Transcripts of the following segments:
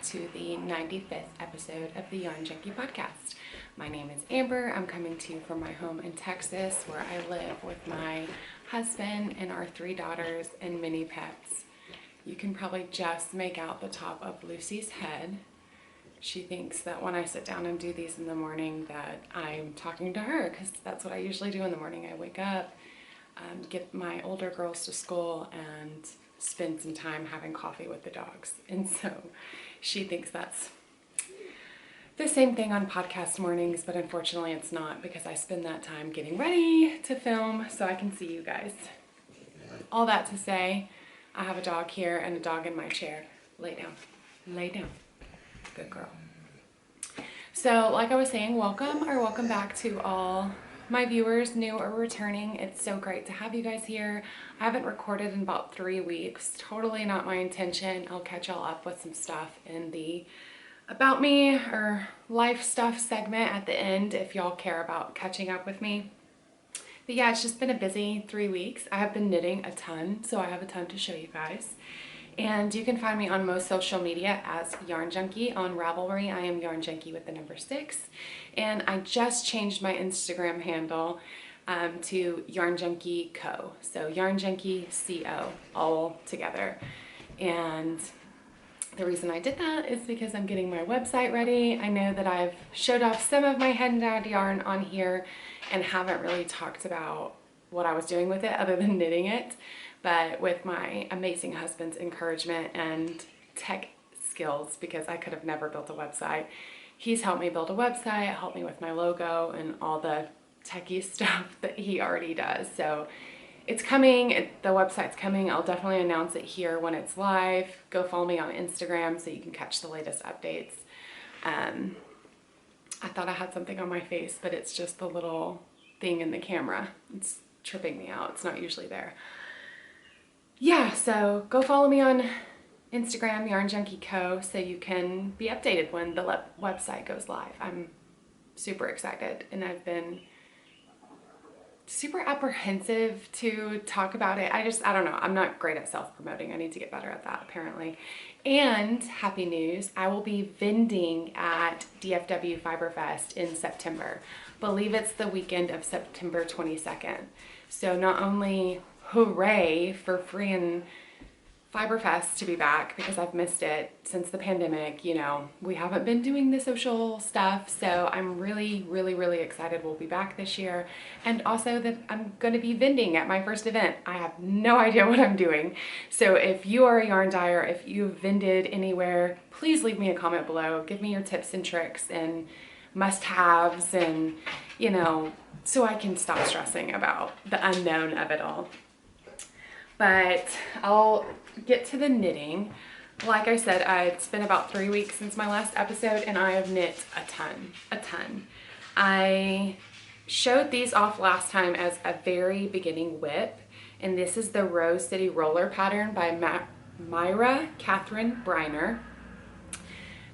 to the 95th episode of the Yarn Junkie podcast. My name is Amber. I'm coming to you from my home in Texas, where I live with my husband and our 3 daughters and mini pets. You can probably just make out the top of Lucy's head. She thinks that when I sit down and do these in the morning that I'm talking to her, because that's what I usually do in the morning. I wake up, get my older girls to school, and spend some time having coffee with the dogs. And so she thinks that's the same thing on podcast mornings, but unfortunately it's not, because I spend that time getting ready to film so I can see you guys. All that to say, I have a dog here and a dog in my chair. Lay down. Lay down. Good girl. So like I was saying, welcome back to all my viewers, new or returning. It's so great to have you guys here. I haven't recorded in about 3 weeks. Totally not my intention. I'll catch y'all up with some stuff in the about me or life stuff segment at the end if y'all care about catching up with me. But yeah, it's just been a busy 3 weeks. I have been knitting a ton, so I have a ton to show you guys. And you can find me on most social media as Yarn Junkie. On Ravelry, I am Yarn Junkie with the number 6. And I just changed my Instagram handle to Yarn Junkie Co. So Yarn Junkie Co. all together. And the reason I did that is because I'm getting my website ready. I know that I've showed off some of my hand-dyed yarn on here and haven't really talked about what I was doing with it other than knitting it. But with my amazing husband's encouragement and tech skills, because I could have never built a website, he's helped me build a website, helped me with my logo and all the techie stuff that he already does. So it's coming, the website's coming. I'll definitely announce it here when it's live. Go follow me on Instagram so you can catch the latest updates. I thought I had something on my face, but it's just the little thing in the camera. It's tripping me out. It's not usually there. Yeah, so go follow me on Instagram, Yarn Junkie Co, so you can be updated when the website goes live. I'm super excited, and I've been super apprehensive to talk about it. I don't know. I'm not great at self-promoting. I need to get better at that, apparently. And happy news, I will be vending at DFW Fiberfest in September. Believe it's the weekend of September 22nd. So not only hooray for free and Fiberfest to be back, because I've missed it since the pandemic. You know, we haven't been doing the social stuff, so I'm really excited we'll be back this year. And also that I'm going to be vending at my first event. I have no idea what I'm doing. So if you are a yarn dyer, if you've vended anywhere, please leave me a comment below. Give me your tips and tricks and must-haves, and you know, so I can stop stressing about the unknown of it all. But I'll get to the knitting. Like I said, it's been about 3 weeks since my last episode, and I have knit a ton. I showed these off last time as a very beginning whip, and this is the Rose City Roller pattern by Myra Catherine Briner.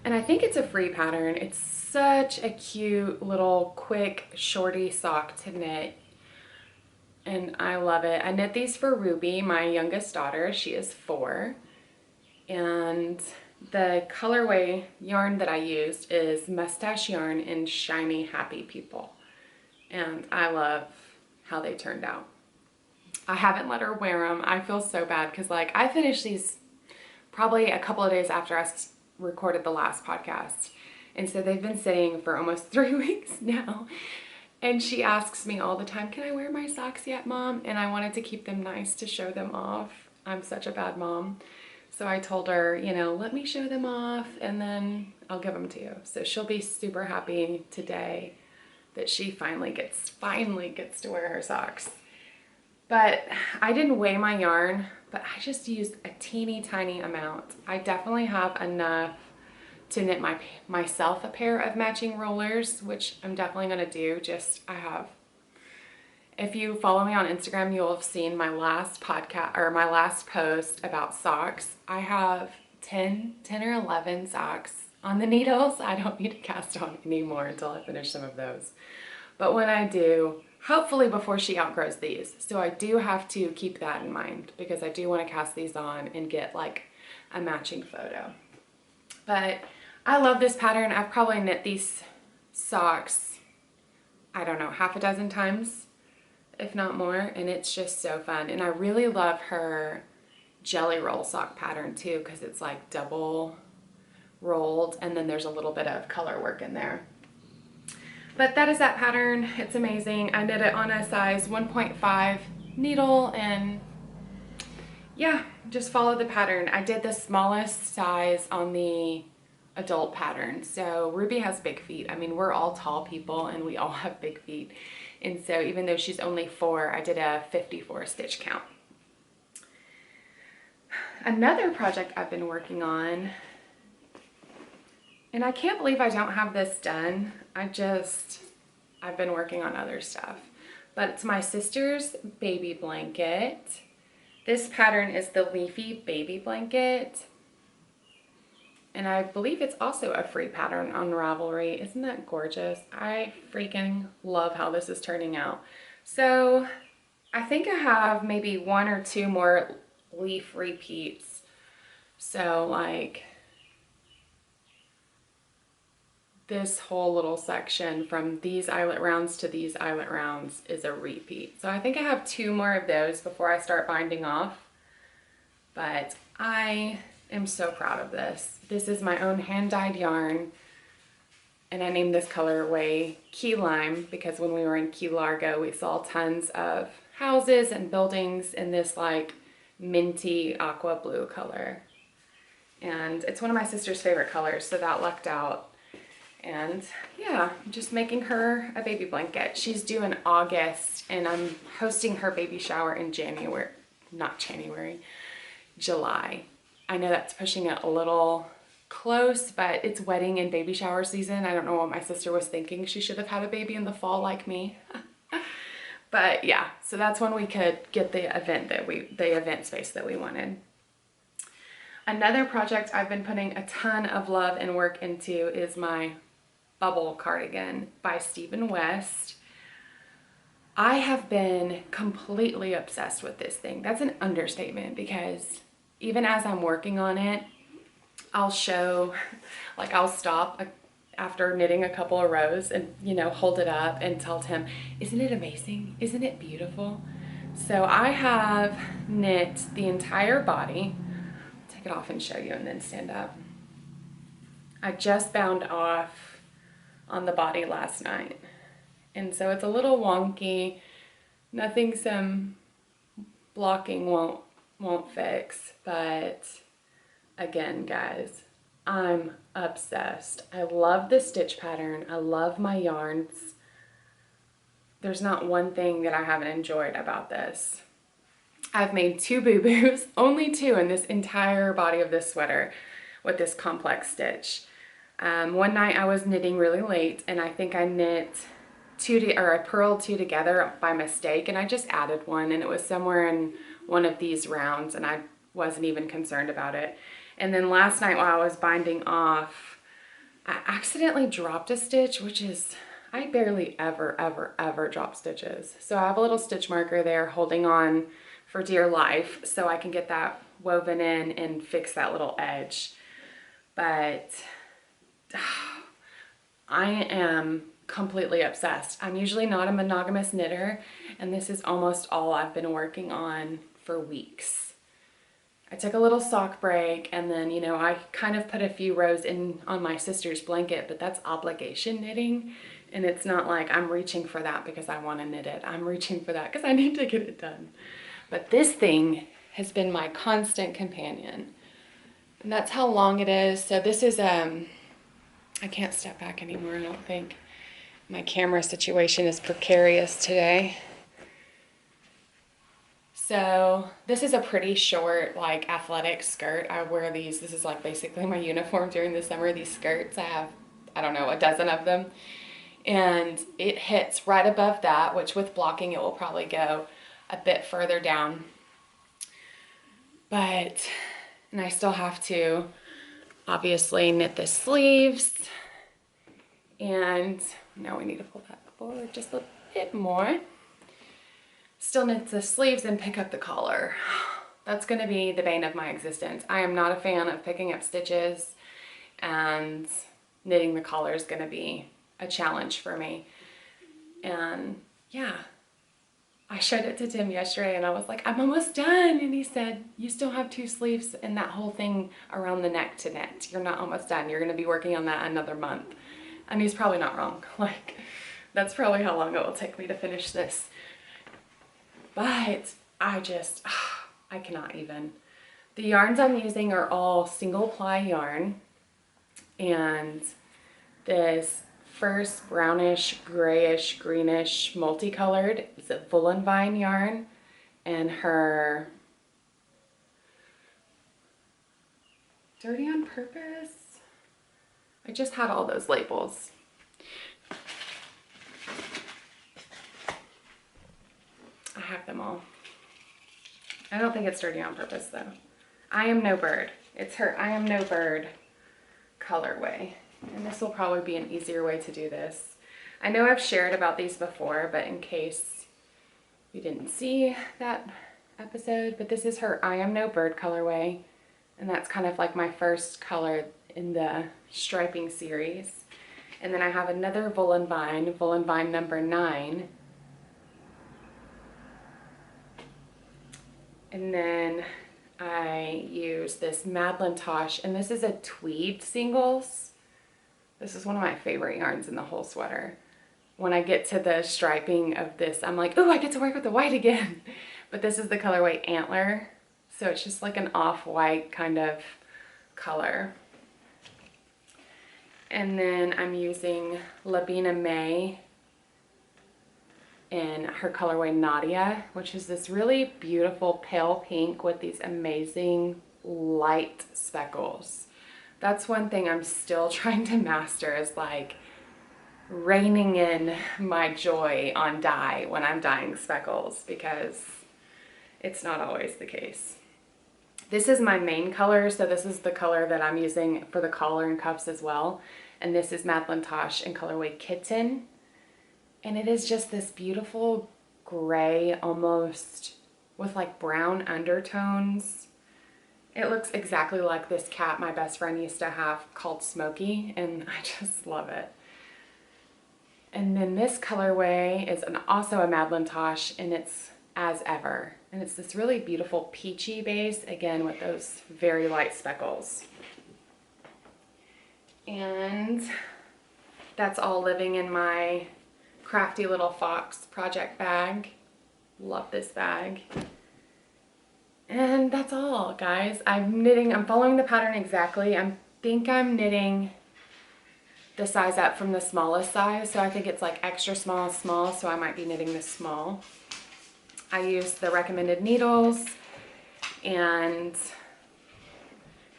And I think it's a free pattern. It's such a cute little quick shorty sock to knit, and I love it. I knit these for Ruby, my youngest daughter. She is 4, and the colorway yarn that I used is Mustache Yarn in Shiny Happy People, and I love how they turned out. I haven't let her wear them. I feel so bad because like I finished these probably a couple of days after I recorded the last podcast, and so they've been sitting for almost 3 weeks now. And she asks me all the time, can I wear my socks yet, Mom? And I wanted to keep them nice to show them off. I'm such a bad mom. So I told her, you know, let me show them off and then I'll give them to you. So she'll be super happy today that she finally gets to wear her socks. But I didn't weigh my yarn, but I just used a teeny tiny amount. I definitely have enough to knit myself a pair of matching rollers, which I'm definitely gonna do. If you follow me on Instagram, you'll have seen my last podcast or my last post about socks. I have 10 or 11 socks on the needles. I don't need to cast on anymore until I finish some of those. But when I do, hopefully before she outgrows these. So I do have to keep that in mind because I do want to cast these on and get like a matching photo. But I love this pattern. I've probably knit these socks, I don't know, half a dozen times, if not more, and it's just so fun. And I really love her jelly roll sock pattern too, because it's like double rolled and then there's a little bit of color work in there. But that is that pattern. It's amazing. I knit it on a size 1.5 needle, and yeah, just follow the pattern. I did the smallest size on the adult pattern. So Ruby has big feet. I mean, we're all tall people and we all have big feet. And so even though she's only 4, I did a 54 stitch count. Another project I've been working on, and I can't believe I don't have this done. I've been working on other stuff, but it's my sister's baby blanket. This pattern is the Leafy baby blanket. And I believe it's also a free pattern on Ravelry. Isn't that gorgeous? I freaking love how this is turning out. So I think I have maybe 1 or 2 more leaf repeats. So like this whole little section from these eyelet rounds to these eyelet rounds is a repeat. So I think I have 2 more of those before I start binding off. But I am so proud of this. This is my own hand-dyed yarn, and I named this colorway Key Lime because when we were in Key Largo, we saw tons of houses and buildings in this like minty aqua blue color. And it's one of my sister's favorite colors, so that lucked out. And yeah, I'm just making her a baby blanket. She's due in August, and I'm hosting her baby shower in July. I know that's pushing it a little close, but it's wedding and baby shower season. I don't know what my sister was thinking. She should have had a baby in the fall like me. But yeah, so that's when we could get the event space that we wanted. Another project I've been putting a ton of love and work into is my bubble cardigan by Stephen West. I have been completely obsessed with this thing. That's an understatement, because even as I'm working on it, I'll stop after knitting a couple of rows and, you know, hold it up and tell Tim, isn't it amazing? Isn't it beautiful? So I have knit the entire body. I'll take it off and show you and then stand up. I just bound off on the body last night. And so it's a little wonky. Nothing some blocking won't fix, but again, guys, I'm obsessed. I love the stitch pattern. I love my yarns. There's not one thing that I haven't enjoyed about this. I've made 2 boo-boos, only 2 in this entire body of this sweater with this complex stitch. One night I was knitting really late, and I think I I purled 2 together by mistake, and I just added 1, and it was somewhere in one of these rounds, and I wasn't even concerned about it. And then last night while I was binding off, I accidentally dropped a stitch, which is, I barely ever drop stitches. So I have a little stitch marker there holding on for dear life so I can get that woven in and fix that little edge. But I am completely obsessed. I'm usually not a monogamous knitter, and this is almost all I've been working on for weeks. I took a little sock break, and then, you know, I kind of put a few rows in on my sister's blanket, but that's obligation knitting, and it's not like I'm reaching for that because I want to knit it. I'm reaching for that because I need to get it done. But this thing has been my constant companion, and that's how long it is. So this is, I can't step back anymore, I don't think. My camera situation is precarious today. So this is a pretty short, like, athletic skirt. I wear these. This is like basically my uniform during the summer. These skirts, I have, I don't know, a dozen of them. And it hits right above that, which with blocking it will probably go a bit further down. And I still have to obviously knit the sleeves. And now we need to pull that forward just a bit more. Still knit the sleeves and pick up the collar. That's going to be the bane of my existence. I am not a fan of picking up stitches. and knitting the collar is going to be a challenge for me. And yeah, I showed it to Tim yesterday and I was like, I'm almost done. And he said, you still have 2 sleeves and that whole thing around the neck to knit. You're not almost done. You're going to be working on that another month. And he's probably not wrong. Like, that's probably how long it will take me to finish this. But I cannot even. The yarns I'm using are all single ply yarn. And this first brownish, grayish, greenish, multicolored is a Woolen Vine yarn, and her Dirty on Purpose. I just had all those labels. I have them all. I don't think it's Dirty on Purpose though. I Am No Bird. It's her I Am No Bird colorway. And this will probably be an easier way to do this. I know I've shared about these before, but in case you didn't see that episode, but this is her I Am No Bird colorway. And that's kind of like my first color in the striping series. And then I have another Woolen Vine number 9. And then I use this Madlintosh, and this is a tweed singles. This is one of my favorite yarns in the whole sweater. When I get to the striping of this, I'm like, oh, I get to work with the white again. But this is the colorway Antler. So it's just like an off-white kind of color. And then I'm using Labina May in her colorway Nadia, which is this really beautiful pale pink with these amazing light speckles. That's one thing I'm still trying to master, is like reining in my joy on dye when I'm dyeing speckles, because it's not always the case. This is my main color, so this is the color that I'm using for the collar and cuffs as well. And this is Madlintosh in colorway Kitten. And it is just this beautiful gray, almost with like brown undertones. It looks exactly like this cat my best friend used to have called Smokey, and I just love it. And then this colorway is also a Madlintosh, and it's As Ever. And it's this really beautiful peachy base, again with those very light speckles. And that's all living in my Crafty Little Fox project bag. Love this bag. And that's all, guys. I'm following the pattern exactly. I think I'm knitting the size up from the smallest size. So I think it's like extra small, small. So I might be knitting this small. I used the recommended needles. And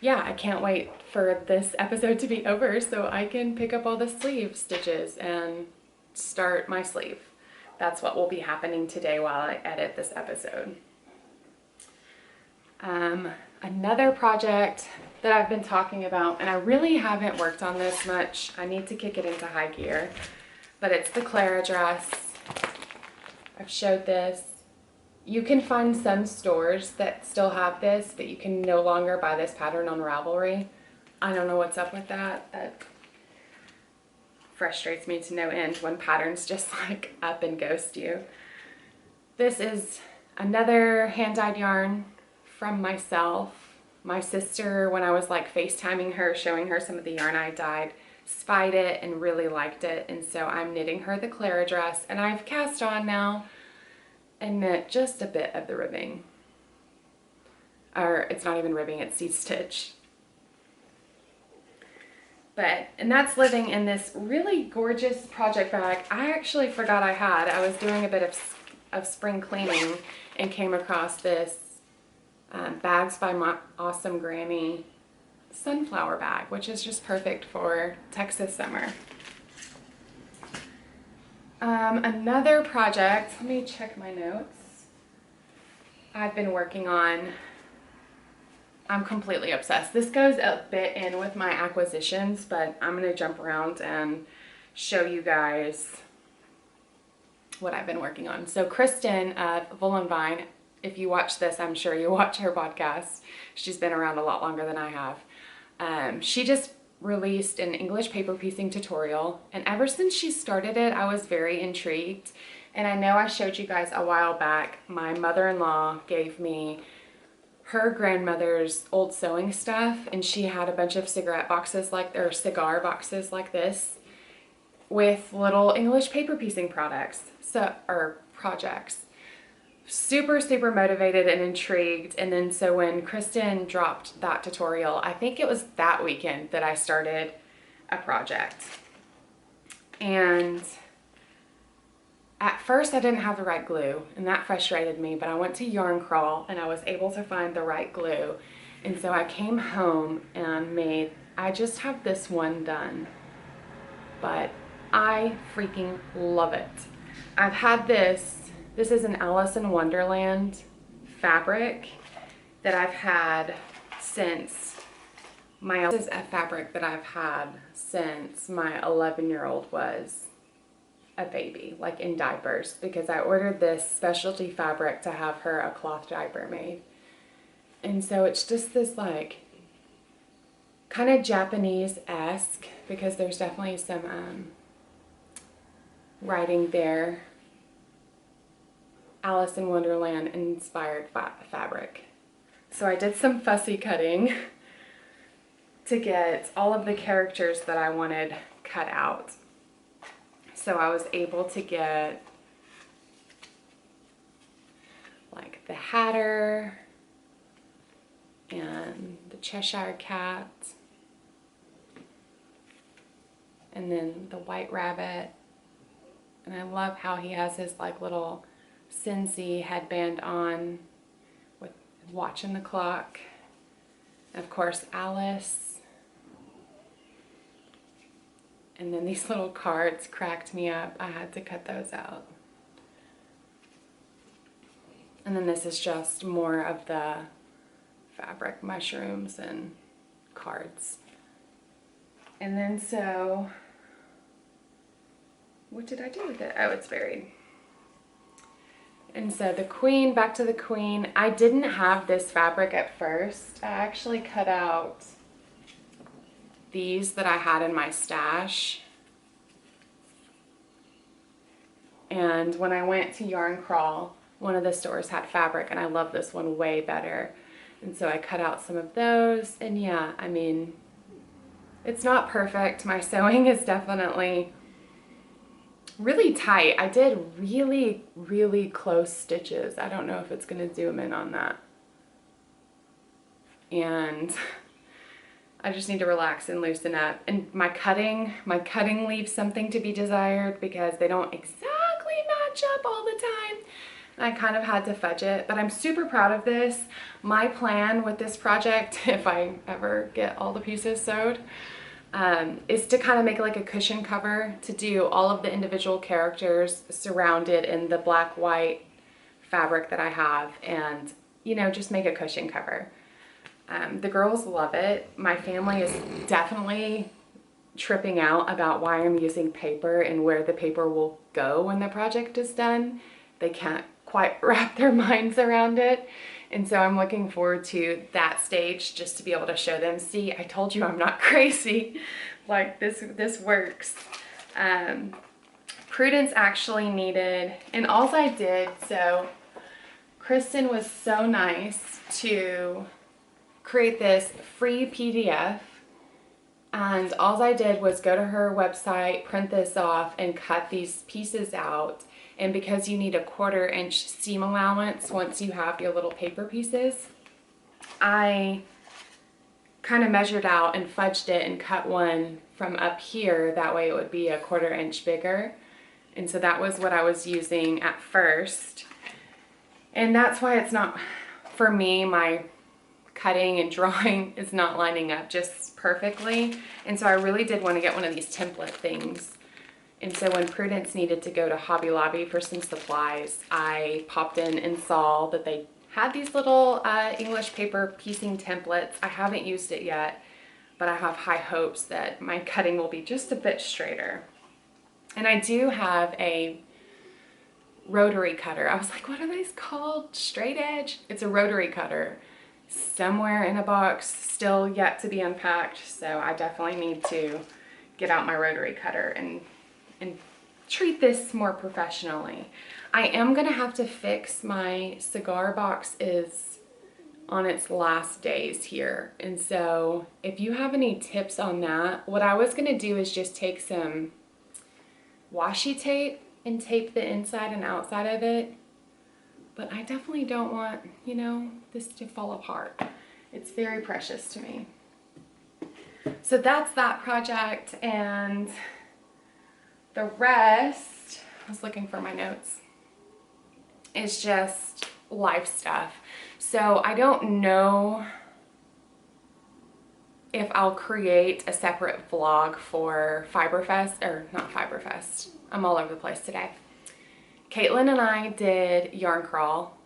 yeah, I can't wait for this episode to be over so I can pick up all the sleeve stitches and start my sleeve. That's what will be happening today while I edit this episode. Another project that I've been talking about, and I really haven't worked on this much. I need to kick it into high gear, but it's the Clara Dress. I've showed this. You can find some stores that still have this, but you can no longer buy this pattern on Ravelry. I don't know what's up with that. That frustrates me to no end when patterns just like up and ghost you. This is another hand-dyed yarn from myself. My sister, when I was like FaceTiming her, showing her some of the yarn I dyed, spied it and really liked it. And so I'm knitting her the Clara Dress, and I've cast on now and knit just a bit of the ribbing. Or it's not even ribbing, it's seed stitch. And that's living in this really gorgeous project bag I actually forgot I had. I was doing a bit of spring cleaning and came across this Bags by My Awesome Granny sunflower bag, which is just perfect for Texas summer. Another project, let me check my notes, I've been working on. I'm completely obsessed. This goes a bit in with my acquisitions, but I'm going to jump around and show you guys what I've been working on. So Kristen of Woolen Vine, if you watch this, I'm sure you watch her podcast. She's been around a lot longer than I have. She just released an English paper piecing tutorial, and ever since she started it, I was very intrigued. And I know I showed you guys a while back, my mother-in-law gave me her grandmother's old sewing stuff, and she had a bunch of cigar boxes like this with little English paper piecing projects. Super, super motivated and intrigued. And then so when Kristen dropped that tutorial, I think it was that weekend that I started a project. And at first I didn't have the right glue, and that frustrated me, but I went to Yarn Crawl and I was able to find the right glue. And so I came home and I just have this one done, but I freaking love it. I've had this is an Alice in Wonderland fabric that I've had since this is a fabric that I've had since my 11-year-old was a baby, like in diapers, because I ordered this specialty fabric to have her a cloth diaper made. And so it's just this like kind of Japanese-esque, because there's definitely some writing there, Alice in Wonderland inspired fabric. So I did some fussy cutting to get all of the characters that I wanted cut out. So I was able to get like the Hatter and the Cheshire Cat, and then the White Rabbit. And I love how he has his like little Cincy headband on with watching the clock. And of course Alice. And then these little cards cracked me up. I had to cut those out. And then this is just more of the fabric mushrooms and cards. And then so, what did I do with it? Oh, it's buried. And so the queen, back to the queen. I didn't have this fabric at first. I actually cut out these that I had in my stash. And when I went to Yarn Crawl, one of the stores had fabric, and I love this one way better. And so I cut out some of those. And yeah, I mean, it's not perfect. My sewing is definitely really tight. I did really, really close stitches. I don't know if it's going to zoom in on that. And I just need to relax and loosen up. And my cutting leaves something to be desired, because they don't exactly match up all the time. And I kind of had to fudge it, but I'm super proud of this. My plan with this project, if I ever get all the pieces sewed, is to kind of make like a cushion cover, to do all of the individual characters surrounded in the black white fabric that I have, and you know, just make a cushion cover. The girls love it. My family is definitely tripping out about why I'm using paper and where the paper will go when the project is done. They can't quite wrap their minds around it. And so I'm looking forward to that stage, just to be able to show them, see, I told you I'm not crazy. Like this works. Prudence actually needed, and all I did, so Kristen was so nice to create this free PDF, and all I did was go to her website, print this off, and cut these pieces out. And because you need a 1/4 inch seam allowance once you have your little paper pieces, I kind of measured out and fudged it and cut one from up here. That way it would be a 1/4 inch bigger. And so that was what I was using at first. And that's why it's not, for me, my cutting and drawing is not lining up just perfectly. And so I really did want to get one of these template things. And so when Prudence needed to go to Hobby Lobby for some supplies, I popped in and saw that they had these little English paper piecing templates. I haven't used it yet, but I have high hopes that my cutting will be just a bit straighter. And I do have a rotary cutter. I was like, what are these called? Straight edge? It's a rotary cutter. somewhere in a box, still yet to be unpacked. So I definitely need to get out my rotary cutter and treat this more professionally. I am gonna have to fix my cigar box is on its last days here. And so if you have any tips on that, what I was gonna do is just take some washi tape and tape the inside and outside of it. But I definitely don't want, you know, this to fall apart. It's very precious to me. So that's that project, and the rest, I was looking for my notes, is just life stuff. So I don't know if I'll create a separate vlog for Fiberfest, or not Fiberfest, I'm all over the place today. Caitlin and I did yarn crawl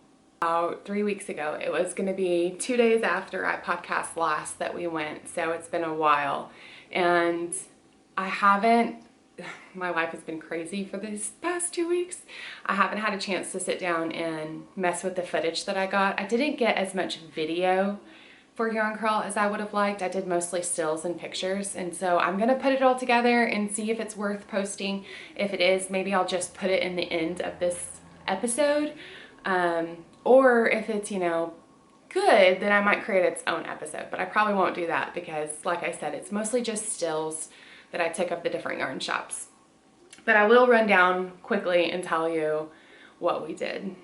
about 3 weeks ago. It was gonna be 2 days after I podcast last that we went, so it's been a while. And I haven't, my life has been crazy for these past 2 weeks. I haven't had a chance to sit down and mess with the footage that I got. I didn't get as much video for yarn crawl as I would have liked. I did mostly stills and pictures, and so I'm gonna put it all together and see if it's worth posting. If it is, maybe I'll just put it in the end of this episode, or if it's, you know, good, then I might create its own episode, but I probably won't do that because, like I said, it's mostly just stills that I took of the different yarn shops. But I will run down quickly and tell you what we did.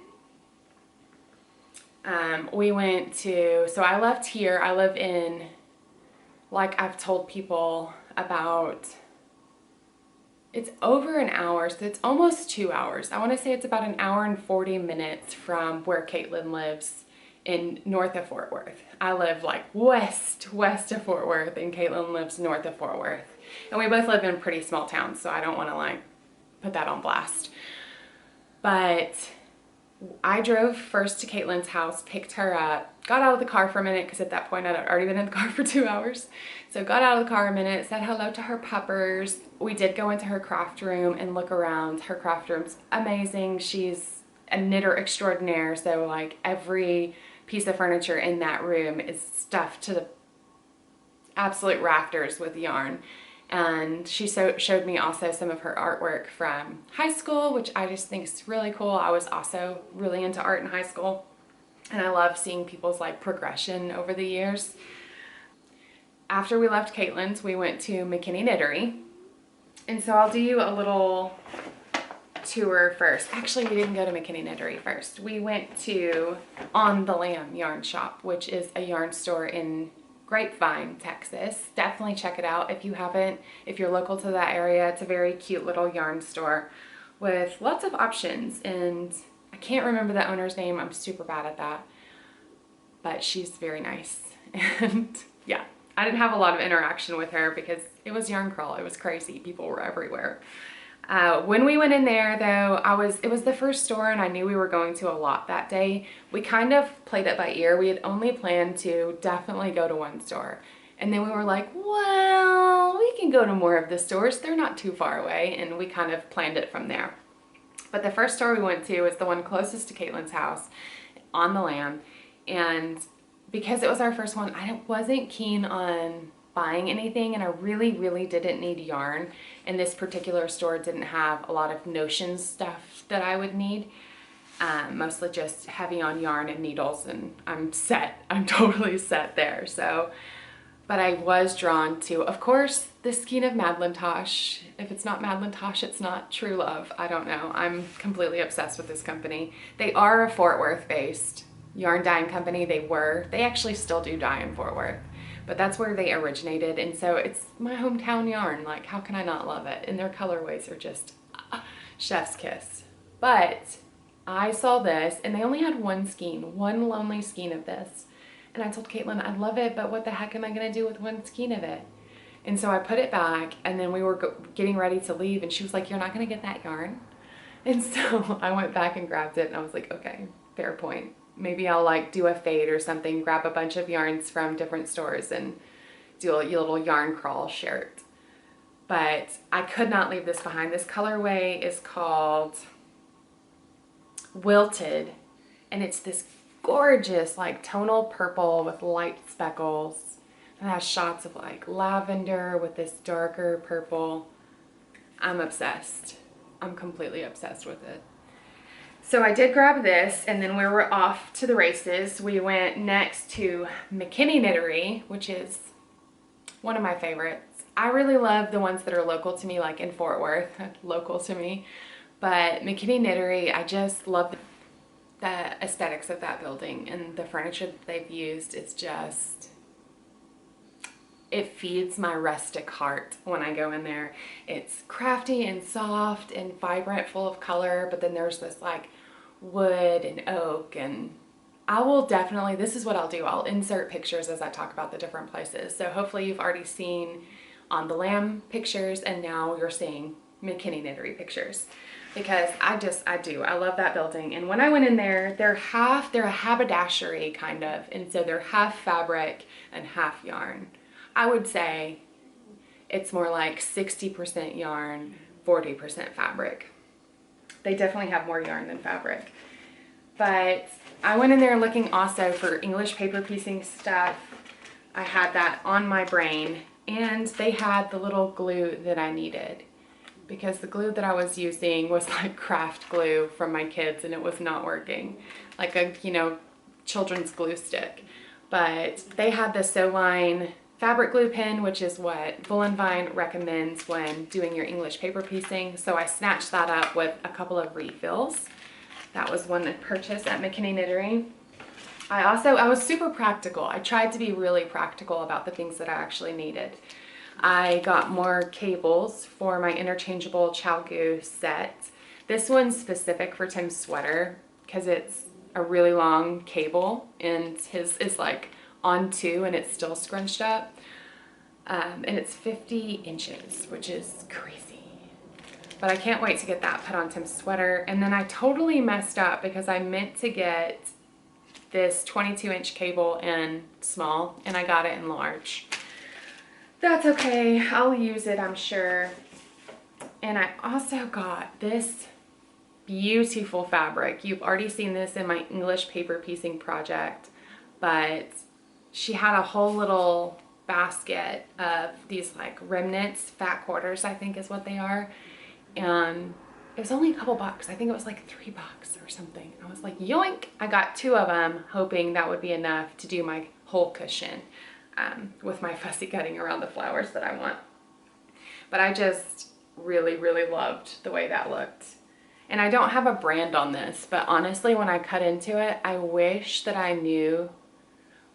We went to, so I left here, I live in, like I've told people about, it's over an hour, so it's almost 2 hours. I want to say it's about an hour and 40 minutes from where Caitlin lives in north of Fort Worth. I live like west of Fort Worth, and Caitlin lives north of Fort Worth. And we both live in pretty small towns, so I don't want to like put that on blast. But I drove first to Caitlin's house, picked her up, got out of the car for a minute because at that point I'd already been in the car for 2 hours. So got out of the car a minute, said hello to her puppers. We did go into her craft room and look around. Her craft room's amazing. She's a knitter extraordinaire, so like every piece of furniture in that room is stuffed to the absolute rafters with yarn. And she showed me also some of her artwork from high school, which I just think is really cool. I was also really into art in high school, and I love seeing people's like progression over the years. After we left Caitlin's, we went to McKinney Knittery. And so I'll do you a little tour first. Actually, we didn't go to McKinney Knittery first. We went to On the Lamb Yarn Shop, which is a yarn store in Grapevine, Texas. Definitely check it out if you haven't, if you're local to that area. It's a very cute little yarn store with lots of options, and I can't remember the owner's name. I'm super bad at that, but she's very nice. And yeah, I didn't have a lot of interaction with her because it was yarn crawl. It was crazy. People were everywhere. When we went in there though, it was the first store, and I knew we were going to a lot that day. We kind of played it by ear. We had only planned to definitely go to one store. And then we were like, well, we can go to more of the stores. They're not too far away. And we kind of planned it from there. But the first store we went to was the one closest to Caitlin's house, On the Lamb. And because it was our first one, I wasn't keen on buying anything, and I really didn't need yarn, and this particular store didn't have a lot of notion stuff that I would need, mostly just heavy on yarn and needles, and I'm totally set there. So, but I was drawn to, of course, the skein of Madlintosh. If it's not Madlintosh, it's not true love. I don't know. I'm completely obsessed with this company. They are a Fort Worth based yarn dyeing company. They actually still do dye in Fort Worth. But that's where they originated, and so it's my hometown yarn. Like, how can I not love it? And their colorways are just chef's kiss. But I saw this, and they only had one skein, one lonely skein of this. And I told Caitlin, I love it, but what the heck am I gonna do with one skein of it? And so I put it back, and then we were getting ready to leave, and she was like, you're not gonna get that yarn? And so I went back and grabbed it, and I was like, okay, fair point. Maybe I'll like do a fade or something, grab a bunch of yarns from different stores and do a little yarn crawl shirt. But I could not leave this behind. This colorway is called Wilted, and it's this gorgeous, like tonal purple with light speckles. And it has shots of like lavender with this darker purple. I'm obsessed. I'm completely obsessed with it. So I did grab this, and then we were off to the races. We went next to McKinney Knittery, which is one of my favorites. I really love the ones that are local to me, like in Fort Worth, local to me. But McKinney Knittery, I just love the aesthetics of that building, and the furniture that they've used. It's just, it feeds my rustic heart when I go in there. It's crafty and soft and vibrant, full of color, but then there's this like wood and oak, and I will definitely, this is what I'll do. I'll insert pictures as I talk about the different places. So hopefully you've already seen On the Lamb pictures, and now you're seeing McKinney Knittery pictures, because I love that building. And when I went in there, they're a haberdashery kind of, and so they're half fabric and half yarn. I would say it's more like 60% yarn, 40% fabric. They definitely have more yarn than fabric. But I went in there looking also for English paper piecing stuff. I had that on my brain, and they had the little glue that I needed, because the glue that I was using was like craft glue from my kids, and it was not working. Like a, you know, children's glue stick. But they had the Sewline fabric glue pen, which is what Wool & Vine recommends when doing your English paper piecing. So I snatched that up with a couple of refills. That was one purchase at McKinney Knittery. I was super practical. I tried to be really practical about the things that I actually needed. I got more cables for my interchangeable Chalgoo set. This one's specific for Tim's sweater because it's a really long cable, and his is like on 2 and it's still scrunched up. And it's 50 inches, which is crazy. But I can't wait to get that put on Tim's sweater. And then I totally messed up because I meant to get this 22-inch cable in small, and I got it in large. That's okay, I'll use it, I'm sure. And I also got this beautiful fabric. You've already seen this in my English paper piecing project, but she had a whole little basket of these like remnants, fat quarters I think is what they are, and it was only a couple bucks. I think it was like $3 or something. I was like, yoink! I got 2 of them, hoping that would be enough to do my whole cushion with my fussy cutting around the flowers that I want. But I just really, really loved the way that looked. And I don't have a brand on this, but honestly, when I cut into it, I wish that I knew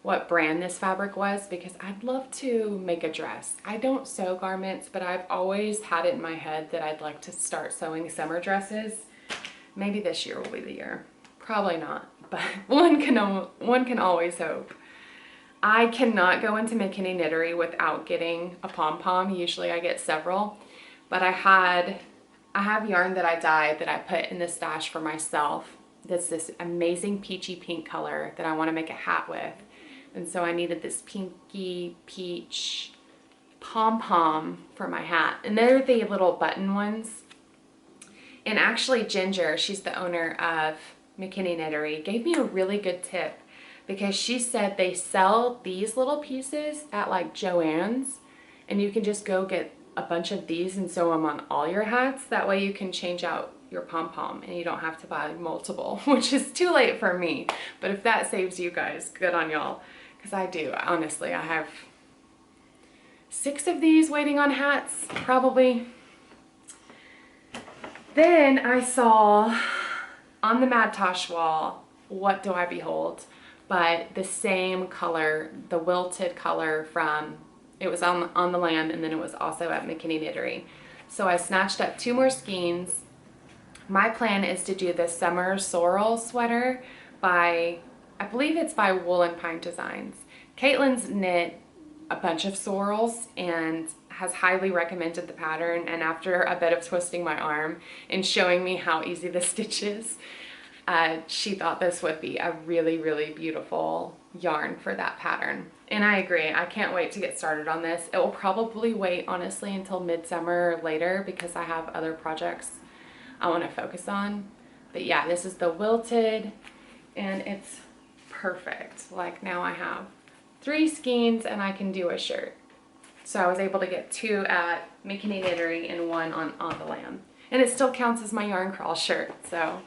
what brand this fabric was, because I'd love to make a dress. I don't sew garments, but I've always had it in my head that I'd like to start sewing summer dresses. Maybe this year will be the year. Probably not, but one can always hope. I cannot go into McKinney Knittery without getting a pom-pom. Usually I get several, but I have yarn that I dyed that I put in the stash for myself. That's this amazing peachy pink color that I want to make a hat with. And so I needed this pinky peach pom-pom for my hat. And they're the little button ones. And actually Ginger, she's the owner of McKinney Knittery, gave me a really good tip, because she said they sell these little pieces at like Joann's, and you can just go get a bunch of these and sew them on all your hats. That way you can change out your pom-pom and you don't have to buy multiple, which is too late for me. But if that saves you guys, good on y'all. Because I do, honestly, I have 6 of these waiting on hats, probably. Then I saw on the Mad Tosh wall, what do I behold? But the same color, the wilted color from, it was on the Lamb, and then it was also at McKinney Knittery. So I snatched up 2 more skeins. My plan is to do the summer sorrel sweater by, I believe it's by Wool & Pine Designs. Caitlin's knit a bunch of sorrels and has highly recommended the pattern, and after a bit of twisting my arm and showing me how easy the stitch is, she thought this would be a really, really beautiful yarn for that pattern. And I agree, I can't wait to get started on this. It will probably wait, honestly, until midsummer or later, because I have other projects I want to focus on. But yeah, this is the wilted, and it's perfect. Like now I have 3 skeins and I can do a shirt. So I was able to get 2 at McKinney Knittery and 1 on the Lamb. And it still counts as my yarn crawl shirt, so.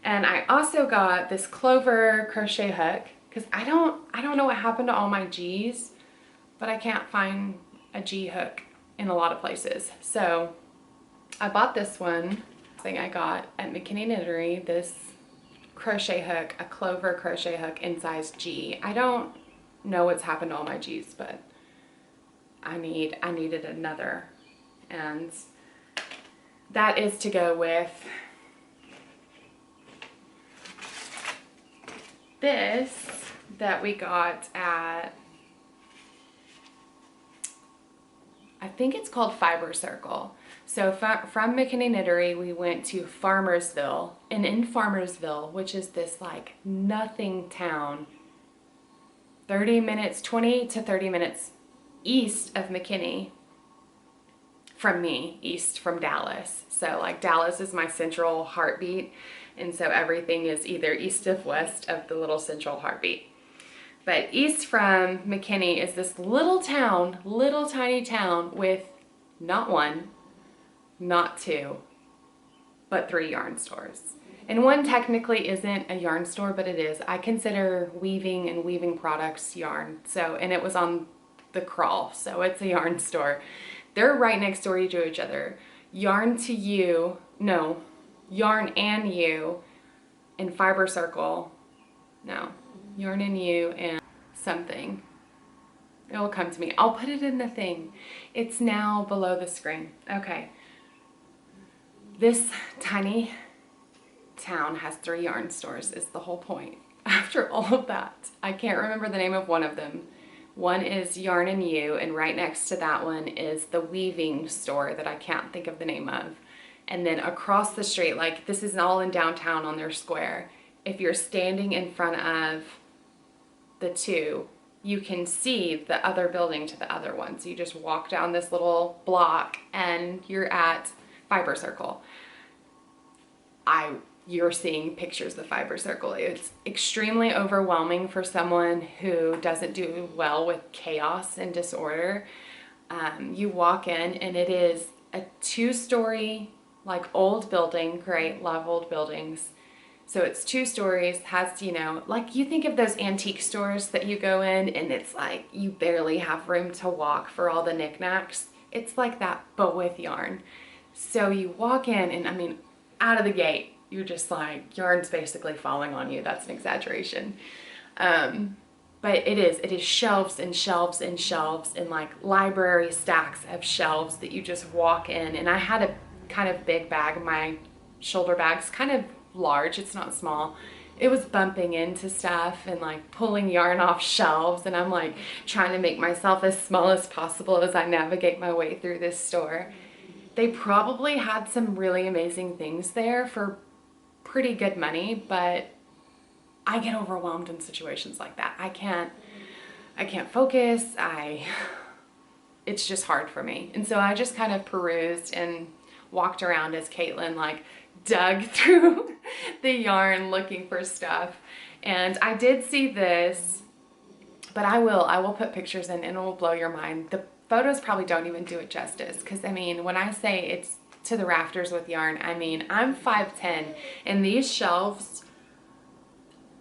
And I also got this clover crochet hook because I don't know what happened to all my G's, but I can't find a G hook in a lot of places. So I bought this one thing I got at McKinney Knittery, this crochet hook, a clover crochet hook in size G. I don't know what's happened to all my G's, but I needed another, and that is to go with this that we got at, I think it's called Fiber Circle. So from McKinney Knittery, we went to Farmersville, and in Farmersville, which is this like nothing town, 20 to 30 minutes east of McKinney from me, east from Dallas. So like Dallas is my central heartbeat, and so everything is either east of west of the little central heartbeat. But east from McKinney is this little town, little tiny town with not 1, not 2, but 3 yarn stores. And one technically isn't a yarn store, but it is. I consider weaving and weaving products yarn. So, and it was on the crawl, so it's a yarn store. They're right next door to each other. Yarn and You and Fiber Circle. No, Yarn and You and something. It will come to me. I'll put it in the thing. It's now below the screen. Okay. This tiny town has 3 yarn stores is the whole point. After all of that, I can't remember the name of one of them. One is Yarn and You, and right next to that one is the weaving store that I can't think of the name of. And then across the street, like this is all in downtown on their square. If you're standing in front of the 2, you can see the other building to the other one. So you just walk down this little block and you're at Fiber Circle. You're seeing pictures of Fiber Circle. It's extremely overwhelming for someone who doesn't do well with chaos and disorder. You walk in and it is a 2-story, like old building, great leveled buildings. So it's 2 stories, has, you know, like you think of those antique stores that you go in and it's like you barely have room to walk for all the knickknacks. It's like that, but with yarn. So you walk in and I mean, out of the gate, you're just like, yarn's basically falling on you. That's an exaggeration. But it is shelves and shelves and shelves and like library stacks of shelves that you just walk in. And I had a kind of big bag. My shoulder bag's kind of large. It's not small. It was bumping into stuff and like pulling yarn off shelves. And I'm like trying to make myself as small as possible as I navigate my way through this store. They probably had some really amazing things there for pretty good money, but I get overwhelmed in situations like that. I can't focus. It's just hard for me. And so I just kind of perused and walked around as Caitlin like dug through the yarn looking for stuff. And I did see this, but I will put pictures in and it will blow your mind. The photos probably don't even do it justice, because I mean, when I say it's to the rafters with yarn, I mean, I'm 5'10", and these shelves,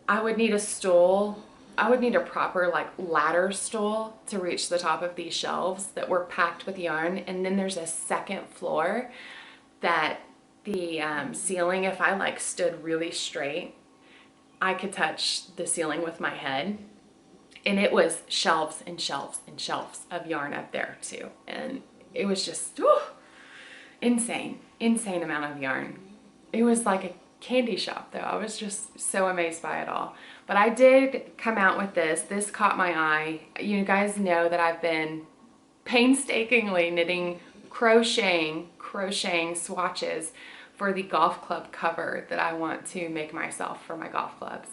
I would need a stool. I would need a proper like ladder stool to reach the top of these shelves that were packed with yarn. And then there's a second floor that the ceiling, if I like stood really straight, I could touch the ceiling with my head. And it was shelves and shelves and shelves of yarn up there too. And it was just insane amount of yarn. It was like a candy shop though. I was just so amazed by it all. But I did come out with this. This caught my eye. You guys know that I've been painstakingly knitting, crocheting swatches for the golf club cover that I want to make myself for my golf clubs.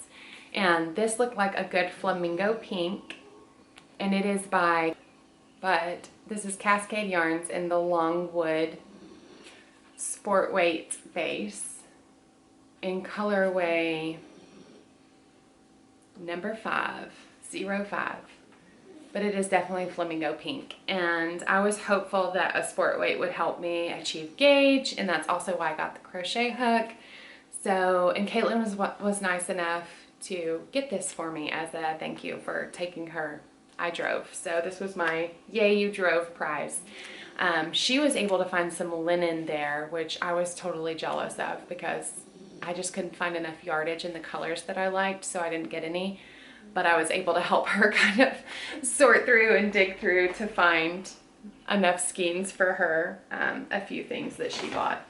And this looked like a good flamingo pink, and it is but this is Cascade Yarns in the Longwood Sport Weight base in colorway number 505. But it is definitely flamingo pink. And I was hopeful that a sport weight would help me achieve gauge, and that's also why I got the crochet hook. So, and Caitlin was nice enough to get this for me as a thank you for taking her. I drove. So this was my yay you drove prize. She was able to find some linen there, which I was totally jealous of because I just couldn't find enough yardage in the colors that I liked, so I didn't get any. But I was able to help her kind of sort through and dig through to find enough skeins for her, a few things that she bought.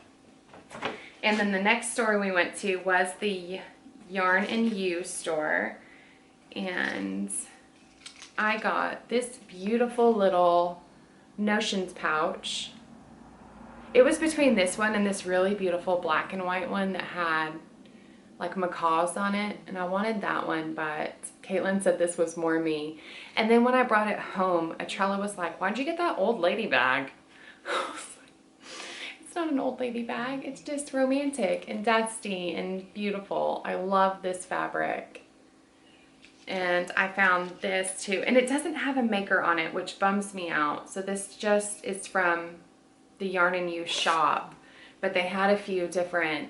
And then the next store we went to was the Yarn and You store, and I got this beautiful little notions pouch. It was between this one and this really beautiful black and white one that had like macaws on it, and I wanted that one, but Caitlin said this was more me. And then when I brought it home, Atrella was like, why'd you get that old lady bag? I was like, it's not an old lady bag, it's just romantic and dusty and beautiful. I love this fabric. And I found this too, and it doesn't have a maker on it, which bums me out. So this just is from the Yarn and You shop, but they had a few different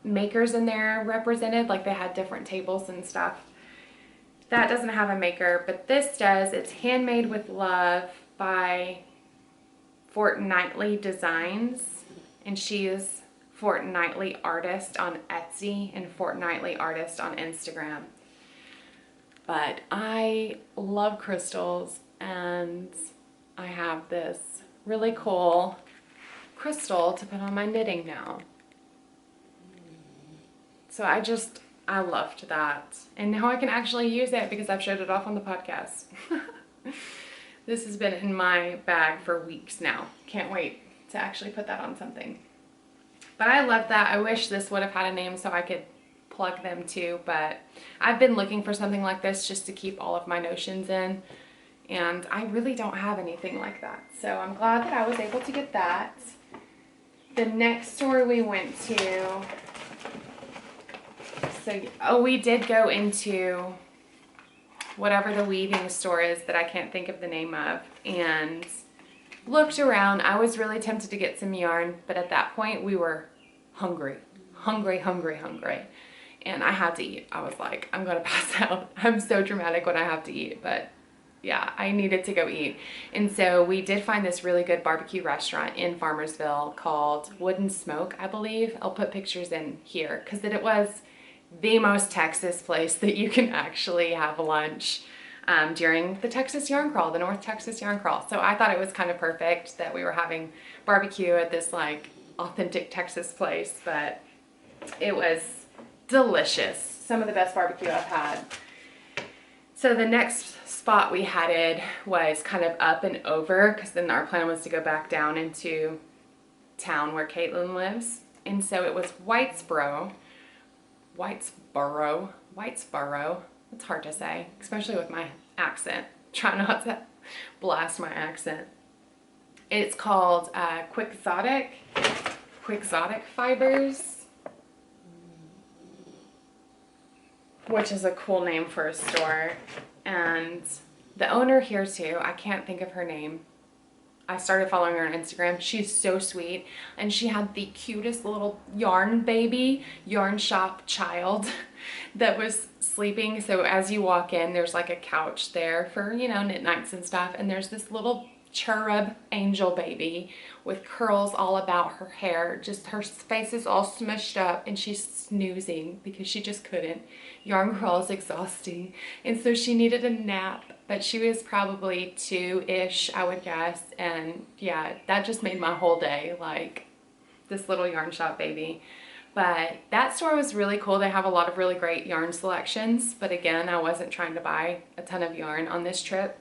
makers in there represented, like they had different tables and stuff. That doesn't have a maker, but this does. It's Handmade with Love by Fortnightly Designs, and she is Fortnightly Artist on Etsy and Fortnightly Artist on Instagram. But I love crystals, and I have this really cool crystal to put on my knitting now. So I loved that. And now I can actually use it because I've showed it off on the podcast. This has been in my bag for weeks now. Can't wait to actually put that on something. But I love that. I wish this would have had a name so I could plug them too, but I've been looking for something like this just to keep all of my notions in, and I really don't have anything like that. So I'm glad that I was able to get that. The next store we went to, we did go into whatever the weaving store is that I can't think of the name of, and looked around. I was really tempted to get some yarn, but at that point we were hungry. And I had to eat. I was like, I'm gonna pass out. I'm so dramatic when I have to eat, but yeah, I needed to go eat. And so we did find this really good barbecue restaurant in Farmersville called Wood and Smoke, I believe. I'll put pictures in here because it was the most Texas place that you can actually have lunch during the Texas Yarn Crawl, the North Texas Yarn Crawl. So I thought it was kind of perfect that we were having barbecue at this like authentic Texas place, but it was delicious. Some of the best barbecue I've had. So the next spot we headed was kind of up and over, because then our plan was to go back down into town where Caitlin lives. And so it was Whitesboro. It's hard to say, especially with my accent. Try not to blast my accent. It's called Quixotic Fibers, which is a cool name for a store. And the owner here too, I can't think of her name. I started following her on Instagram. She's so sweet, and she had the cutest little yarn shop child that was sleeping. So as you walk in, there's like a couch there for, you know, knit nights and stuff, and there's this little cherub angel baby with curls all about her hair. Just her face is all smushed up, and she's snoozing because she just couldn't. Yarn Crawl is exhausting, and so she needed a nap, but she was probably 2-ish, I would guess. And yeah, that just made my whole day, like this little yarn shop baby. But that store was really cool. They have a lot of really great yarn selections, but again, I wasn't trying to buy a ton of yarn on this trip.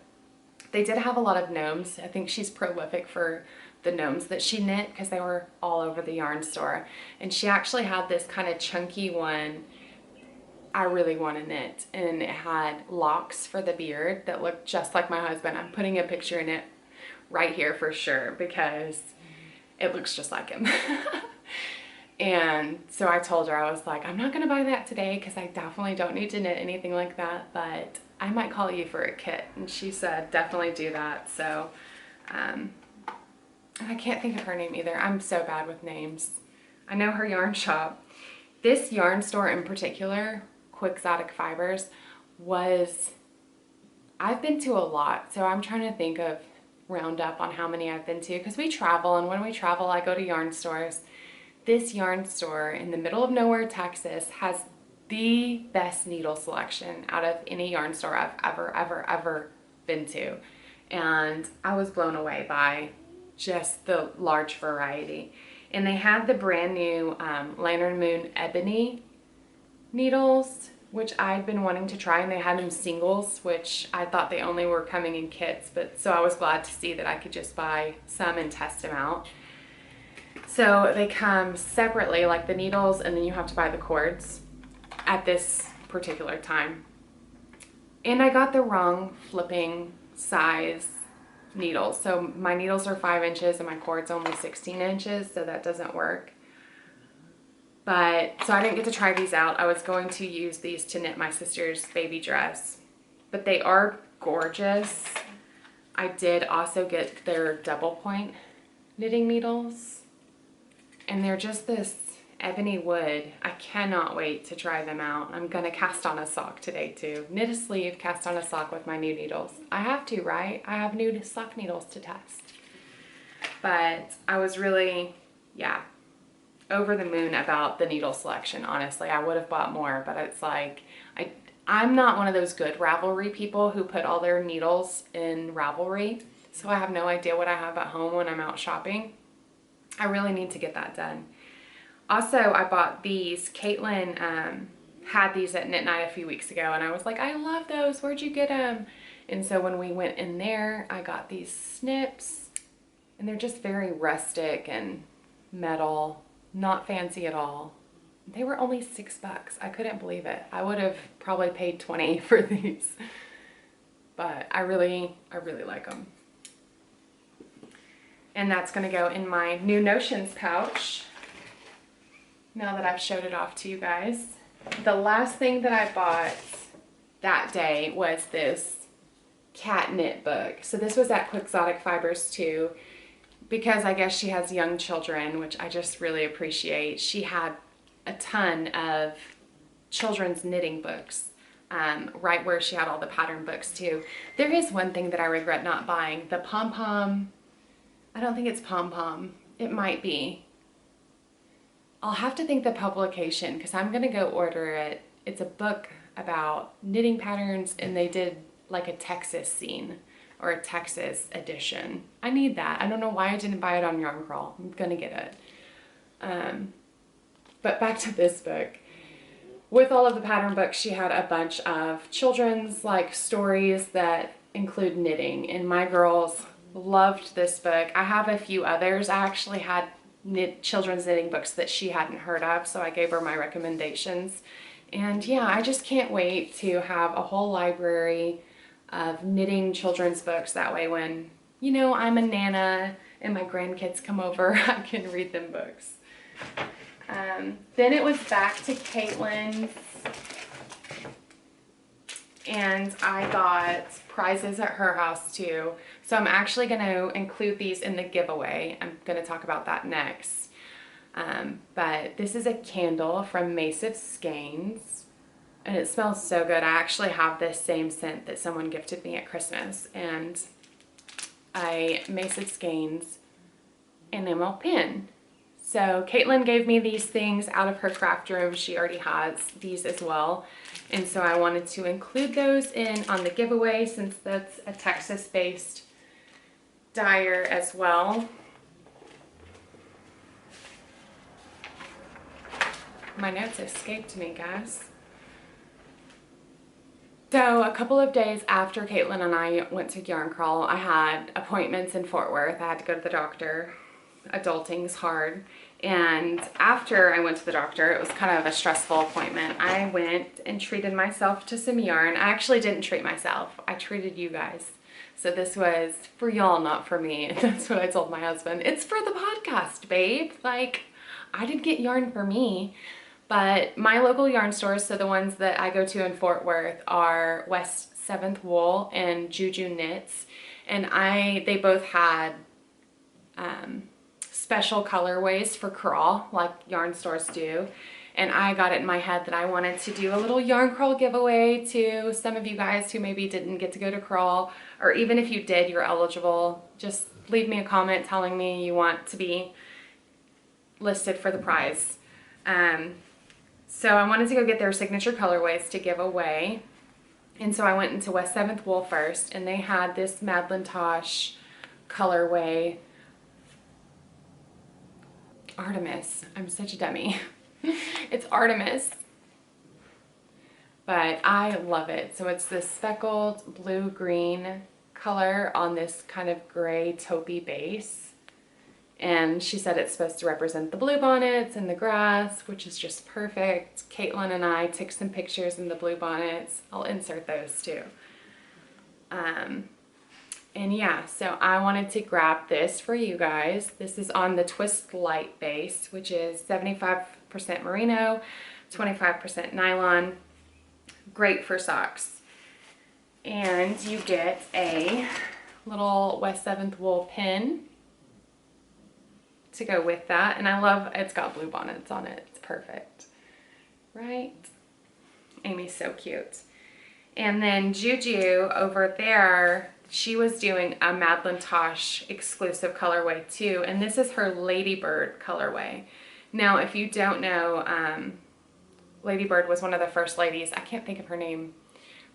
They did have a lot of gnomes. I think she's prolific for the gnomes that she knit because they were all over the yarn store. And she actually had this kind of chunky one I really want to knit, and it had locks for the beard that looked just like my husband. I'm putting a picture in it right here for sure because it looks just like him. And so I told her, I was like, I'm not going to buy that today because I definitely don't need to knit anything like that, but I might call you for a kit. And she said, definitely do that. So, I can't think of her name either. I'm so bad with names. I know her yarn shop. This yarn store in particular, Quixotic Fibers, I've been to a lot. So I'm trying to think of, round up on how many I've been to, because we travel, and when we travel, I go to yarn stores. This yarn store in the middle of nowhere, Texas, has the best needle selection out of any yarn store I've ever been to. And I was blown away by just the large variety. And they had the brand new Lantern Moon Ebony needles, which I'd been wanting to try, and they had them singles, which I thought they only were coming in kits, but so I was glad to see that I could just buy some and test them out. So they come separately, like the needles, and then you have to buy the cords at this particular time. And I got the wrong flipping size needles. So my needles are 5 inches and my cord's only 16 inches, so that doesn't work. But, so I didn't get to try these out. I was going to use these to knit my sister's baby dress, but they are gorgeous. I did also get their double point knitting needles, and they're just this ebony wood. I cannot wait to try them out. I'm gonna cast on a sock today too. Knit a sleeve, cast on a sock with my new needles. I have to, right? I have new sock needles to test. But I was really, yeah, over the moon about the needle selection, honestly. I would have bought more, but it's like, I'm not one of those good Ravelry people who put all their needles in Ravelry, so I have no idea what I have at home when I'm out shopping. I really need to get that done. Also, I bought these. Caitlin had these at Knit Night a few weeks ago, and I was like, I love those. Where'd you get them? And so when we went in there, I got these snips, and they're just very rustic and metal, not fancy at all. They were only $6. I couldn't believe it. I would have probably paid $20 for these, but I really like them. And that's going to go in my new Notions pouch now that I've showed it off to you guys. The last thing that I bought that day was this cat knit book. So this was at Quixotic Fibers too, because I guess she has young children, which I just really appreciate. She had a ton of children's knitting books, right where she had all the pattern books too. There is one thing that I regret not buying, the pom-pom. I don't think it's pom-pom. It might be. I'll have to think the publication, because I'm going to go order it. It's a book about knitting patterns, and they did like a Texas scene or a Texas edition. I need that. I don't know why I didn't buy it on Yarn Crawl. I'm going to get it. But back to this book. With all of the pattern books, she had a bunch of children's like stories that include knitting, and my girls loved this book. I have a few others. I actually had children's knitting books that she hadn't heard of, so I gave her my recommendations. And yeah, I just can't wait to have a whole library of knitting children's books. That way when, you know, I'm a nana and my grandkids come over, I can read them books. Then it was back to Caitlin's, and I got prizes at her house too. So I'm actually going to include these in the giveaway. I'm going to talk about that next. But this is a candle from Massive Skeins, and it smells so good. I actually have this same scent that someone gifted me at Christmas, and Massive Skeins enamel pin. So Caitlin gave me these things out of her craft room. She already has these as well. And so I wanted to include those in on the giveaway, since that's a Texas-based dyer as well. My notes escaped me, guys. So a couple of days after Caitlin and I went to Yarn Crawl, I had appointments in Fort Worth. I had to go to the doctor. Adulting's hard. And after I went to the doctor, it was kind of a stressful appointment. I went and treated myself to some yarn. I actually didn't treat myself. I treated you guys. So this was for y'all, not for me. And that's what I told my husband. It's for the podcast, babe. Like, I did get yarn for me, but my local yarn stores, so the ones that I go to in Fort Worth, are West 7th Wool and Juju Knits, and they both had special colorways for crawl like yarn stores do. And I got it in my head that I wanted to do a little yarn crawl giveaway to some of you guys who maybe didn't get to go to crawl, or even if you did, you're eligible. Just leave me a comment telling me you want to be listed for the prize. So I wanted to go get their signature colorways to give away. And so I went into West 7th Wool first, and they had this Madeline Tosh colorway. Artemis. I'm such a dummy. It's Artemis, but I love it. So it's this speckled blue-green color on this kind of gray taupey base. And she said it's supposed to represent the bluebonnets and the grass, which is just perfect. Caitlin and I took some pictures in the bluebonnets. I'll insert those too. And yeah, so I wanted to grab this for you guys. This is on the Twist Light base, which is 75% merino, 25% nylon. Great for socks. And you get a little West 7th Wool pin to go with that. And I love, it's got blue bonnets on it. It's perfect, right? Amy's so cute. And then Juju over there, she was doing a Madeline Tosh exclusive colorway too, and this is her Ladybird colorway. Now, if you don't know, Ladybird was one of the first ladies, I can't think of her name,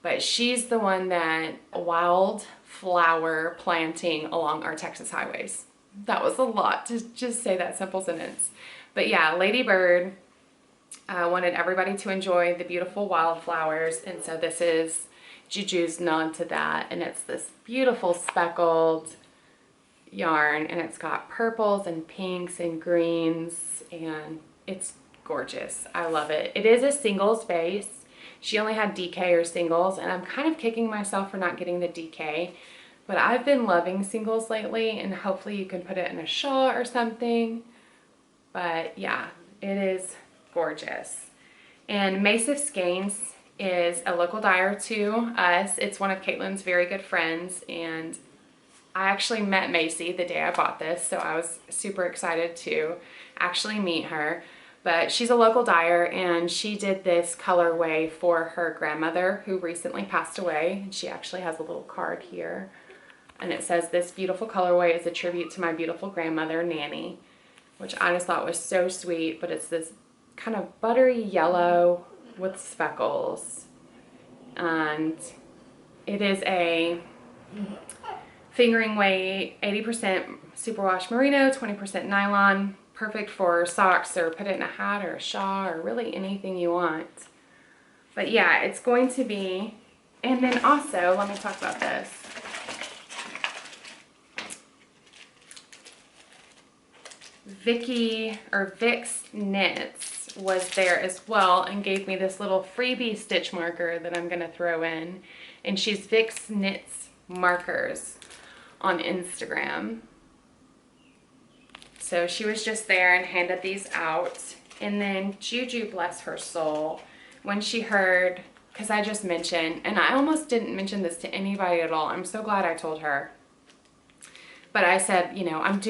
but she's the one that wildflower planting along our Texas highways. That was a lot to just say that simple sentence. But yeah, Ladybird wanted everybody to enjoy the beautiful wildflowers, and so this is Juju's nod to that, and it's this beautiful speckled yarn, and it's got purples and pinks and greens, and it's gorgeous. I love it. It is a singles base. She only had DK or singles, and I'm kind of kicking myself for not getting the DK, but I've been loving singles lately, and hopefully you can put it in a shawl or something. But yeah, it is gorgeous. And Massive Skeins is a local dyer to us. It's one of Caitlin's very good friends, and I actually met Macy the day I bought this, so I was super excited to actually meet her. But she's a local dyer, and she did this colorway for her grandmother who recently passed away. And she actually has a little card here, and it says, "This beautiful colorway is a tribute to my beautiful grandmother, Nanny," which I just thought was so sweet. But it's this kind of buttery yellow with speckles, and it is a fingering weight, 80% superwash merino, 20% nylon, perfect for socks or put it in a hat or a shawl or really anything you want. But yeah, it's going to be, and then also, let me talk about this. Vic's Knits was there as well and gave me this little freebie stitch marker that I'm gonna throw in, and she's Vic's Knits Markers on Instagram. So she was just there and handed these out. And then Juju, bless her soul, when she heard, because I just mentioned, and I almost didn't mention this to anybody at all, I'm so glad I told her. But I said, you know, I'm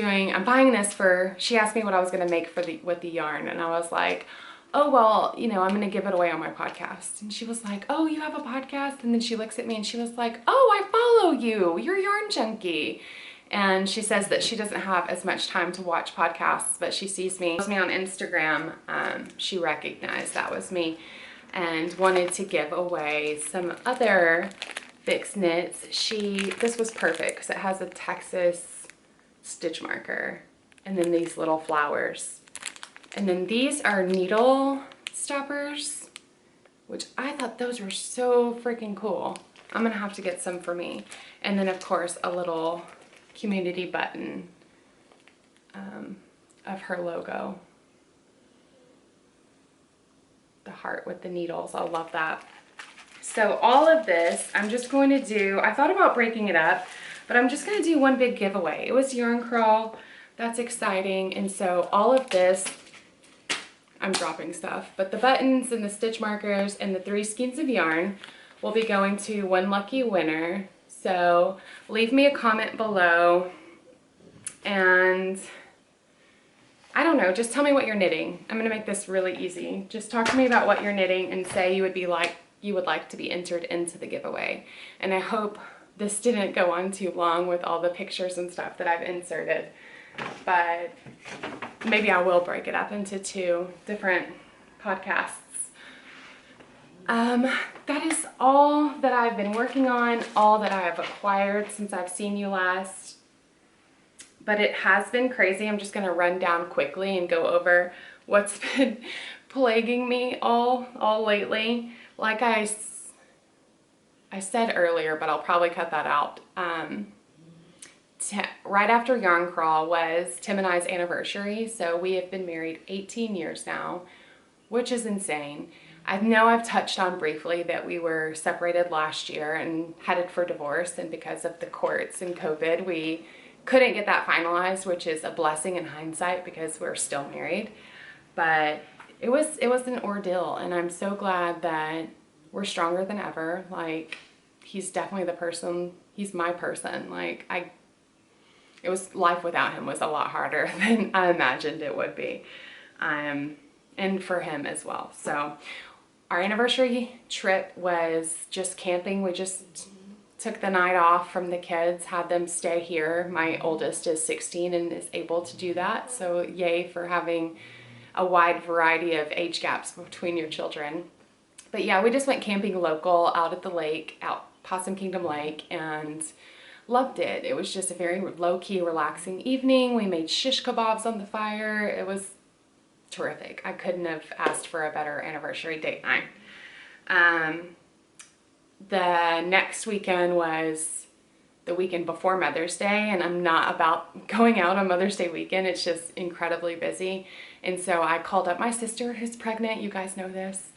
buying this for, she asked me what I was gonna make with the yarn, and I was like, oh, well, you know, I'm gonna give it away on my podcast. And she was like, oh, you have a podcast? And then she looks at me and she was like, oh, I follow you, you're Yarn Junkie. And she says that she doesn't have as much time to watch podcasts, but she sees me on Instagram. She recognized that was me and wanted to give away some other Vic's Knits. This was perfect because it has a Texas stitch marker and then these little flowers. And then these are needle stoppers, which I thought those were so freaking cool. I'm gonna have to get some for me. And then of course a little community button of her logo. The heart with the needles, I love that. So all of this, I'm just going to do, I thought about breaking it up, but I'm just gonna do one big giveaway. It was Yarn Crawl, that's exciting. And so all of this I'm dropping stuff. But the buttons and the stitch markers and the 3 skeins of yarn will be going to one lucky winner. So leave me a comment below and I don't know, just tell me what you're knitting. I'm gonna make this really easy. Just talk to me about what you're knitting and say you would like to be entered into the giveaway. And I hope this didn't go on too long with all the pictures and stuff that I've inserted, but maybe I will break it up into 2 different podcasts. That is all that I've been working on, all that I have acquired since I've seen you last. But it has been crazy. I'm just gonna run down quickly and go over what's been plaguing me all lately. Like I said earlier, but I'll probably cut that out. Right after Yarn Crawl was Tim and I's anniversary, so we have been married 18 years now, which is insane. I know I've touched on briefly that we were separated last year and headed for divorce, and because of the courts and COVID, we couldn't get that finalized, which is a blessing in hindsight because we're still married. But it was an ordeal, and I'm so glad that we're stronger than ever. Like, he's definitely the person, he's my person. Like, it was, life without him was a lot harder than I imagined it would be. And for him as well. So our anniversary trip was just camping. We just took the night off from the kids, had them stay here. My oldest is 16 and is able to do that. So yay for having a wide variety of age gaps between your children. But yeah, we just went camping local out at the lake, out Possum Kingdom Lake, and loved it. It was just a very low-key, relaxing evening. We made shish kebabs on the fire. It was terrific. I couldn't have asked for a better anniversary date night. The next weekend was the weekend before Mother's Day, and I'm not about going out on Mother's Day weekend. It's just incredibly busy. And so I called up my sister who's pregnant, you guys know this,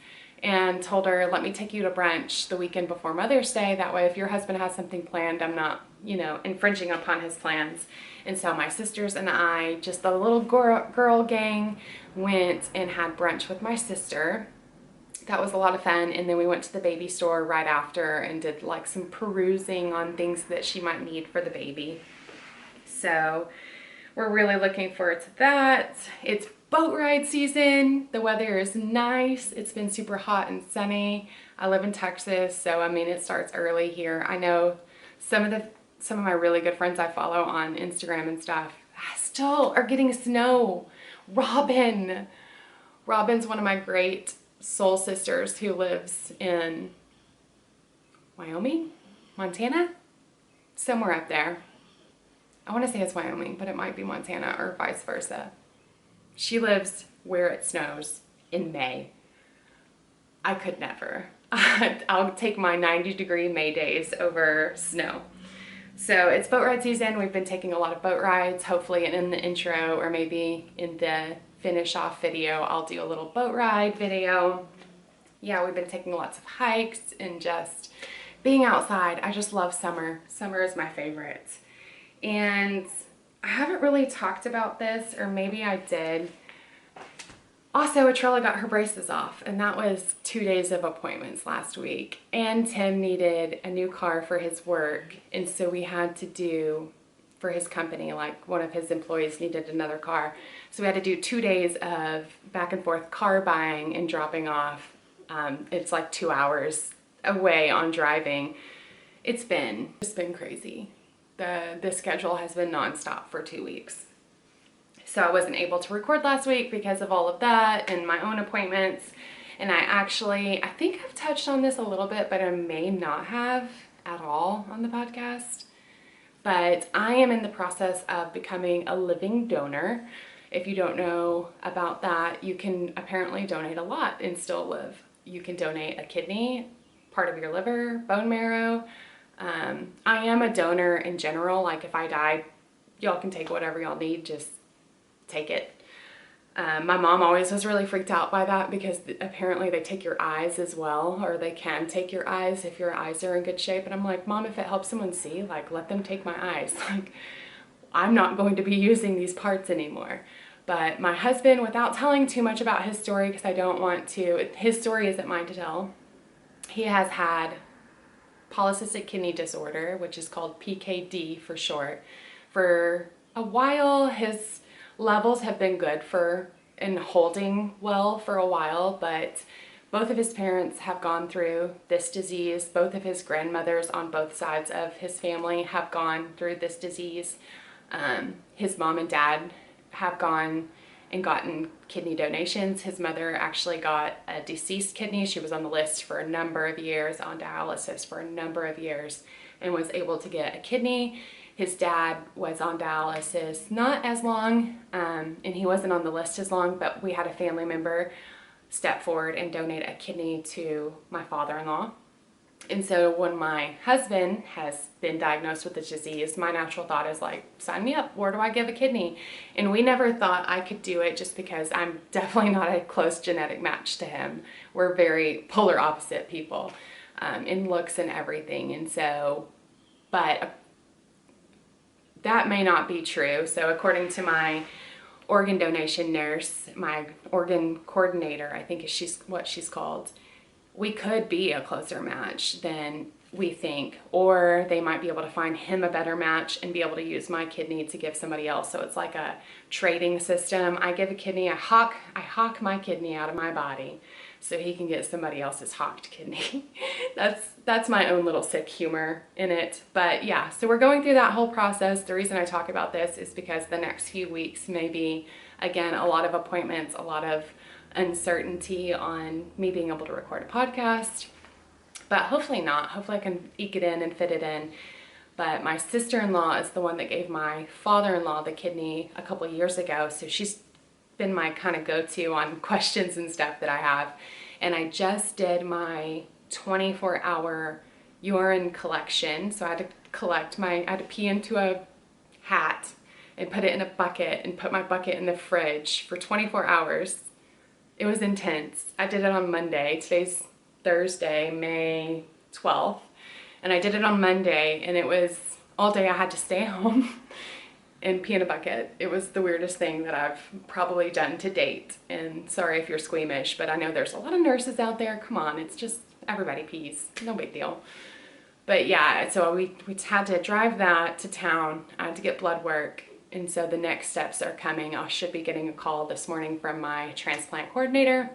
and told her, let me take you to brunch the weekend before Mother's Day. That way if your husband has something planned, I'm not, you know, infringing upon his plans. And so my sisters and I, just a little girl gang, went and had brunch with my sister. That was a lot of fun. And then we went to the baby store right after and did like some perusing on things that she might need for the baby. So we're really looking forward to that. It's boat ride season. The weather is nice. It's been super hot and sunny. I live in Texas, so I mean it starts early here. I know some of my really good friends I follow on Instagram and stuff still are getting snow. Robin's one of my great soul sisters who lives in Wyoming, Montana, somewhere up there. I want to say it's Wyoming, but it might be Montana or vice versa. She lives where it snows in May. I could never. I'll take my 90-degree May days over snow. So it's boat ride season. We've been taking a lot of boat rides. Hopefully in the intro or maybe in the finish off video, I'll do a little boat ride video. Yeah, we've been taking lots of hikes and just being outside. I just love summer. Summer is my favorite. And I haven't really talked about this, or maybe I did. Also, Atrella got her braces off, and that was 2 days of appointments last week. And Tim needed a new car for his work, and so we had to do, for his company, like one of his employees needed another car. So we had to do 2 days of back and forth car buying and dropping off. It's like 2 hours away on driving. It's been crazy. The schedule has been nonstop for 2 weeks. So I wasn't able to record last week because of all of that and my own appointments. And I think I've touched on this a little bit, but I may not have at all on the podcast. But I am in the process of becoming a living donor. If you don't know about that, you can apparently donate a lot and still live. You can donate a kidney, part of your liver, bone marrow. I am a donor in general. Like if I die, y'all can take whatever y'all need, just take it. My mom always was really freaked out by that because apparently they take your eyes as well, or they can take your eyes if your eyes are in good shape. And I'm like, Mom, if it helps someone see, like let them take my eyes. Like I'm not going to be using these parts anymore. But my husband, without telling too much about his story, because I don't want to, his story isn't mine to tell, he has had polycystic kidney disorder, which is called PKD for short, for a while. His levels have been good and holding well for a while, but both of his parents have gone through this disease. Both of his grandmothers on both sides of his family have gone through this disease. His mom and dad have gone and gotten kidney donations. His mother actually got a deceased kidney. She was on the list for a number of years, on dialysis for a number of years, and was able to get a kidney. His dad was on dialysis not as long, and he wasn't on the list as long, but we had a family member step forward and donate a kidney to my father-in-law. And so when my husband has been diagnosed with this disease, my natural thought is like, sign me up. Where do I give a kidney? And we never thought I could do it, just because I'm definitely not a close genetic match to him. We're very polar opposite people in looks and everything. And so, but that may not be true. So according to my organ donation nurse, my organ coordinator, I think is what she's called, we could be a closer match than we think, or they might be able to find him a better match and be able to use my kidney to give somebody else. So it's like a trading system. I give a kidney, I hawk my kidney out of my body so he can get somebody else's hawked kidney. That's my own little sick humor in it. But yeah, so we're going through that whole process. The reason I talk about this is because the next few weeks may be, again, a lot of appointments, a lot of uncertainty on me being able to record a podcast, but hopefully not. Hopefully I can eke it in and fit it in. But my sister-in-law is the one that gave my father-in-law the kidney a couple years ago, so she's been my kind of go-to on questions and stuff that I have. And I just did my 24-hour urine collection, so I had to pee into a hat and put it in a bucket and put my bucket in the fridge for 24 hours. It was intense. I did it on Monday. Today's Thursday, May 12th. And I did it on Monday, and it was all day I had to stay home and pee in a bucket. It was the weirdest thing that I've probably done to date. And sorry if you're squeamish, but I know there's a lot of nurses out there. Come on, it's just everybody pees. No big deal. But yeah, so we had to drive that to town. I had to get blood work. And so the next steps are coming. I should be getting a call this morning from my transplant coordinator.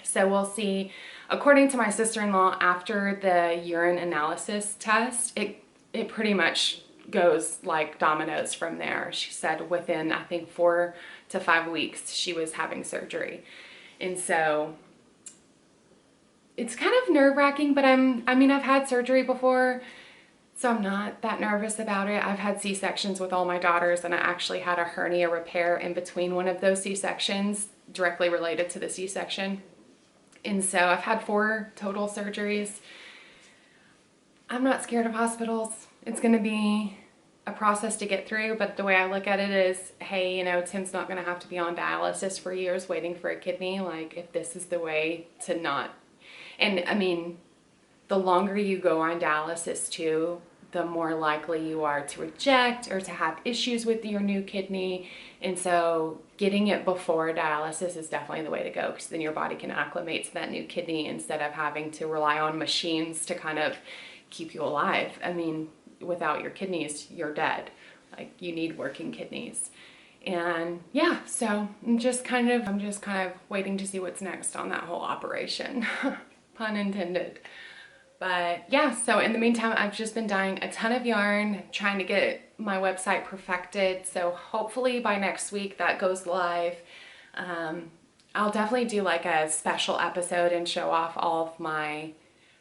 So we'll see. According to my sister-in-law, after the urine analysis test, it pretty much goes like dominoes from there. She said within, I think, 4 to 5 weeks, she was having surgery. And so it's kind of nerve-wracking, but I've had surgery before, so I'm not that nervous about it. I've had C-sections with all my daughters, and I actually had a hernia repair in between one of those C-sections, directly related to the C-section. And so I've had 4 total surgeries. I'm not scared of hospitals. It's gonna be a process to get through, but the way I look at it is, hey, Tim's not gonna have to be on dialysis for years waiting for a kidney. Like, if this is the way to not, and I mean, the longer you go on dialysis too, the more likely you are to reject or to have issues with your new kidney. And so getting it before dialysis is definitely the way to go, because then your body can acclimate to that new kidney instead of having to rely on machines to kind of keep you alive. I mean, without your kidneys, you're dead. Like, you need working kidneys. And yeah, so I'm just kind of waiting to see what's next on that whole operation. Pun intended. But yeah, so in the meantime, I've just been dyeing a ton of yarn, trying to get my website perfected. So hopefully by next week that goes live. I'll definitely do like a special episode and show off all of my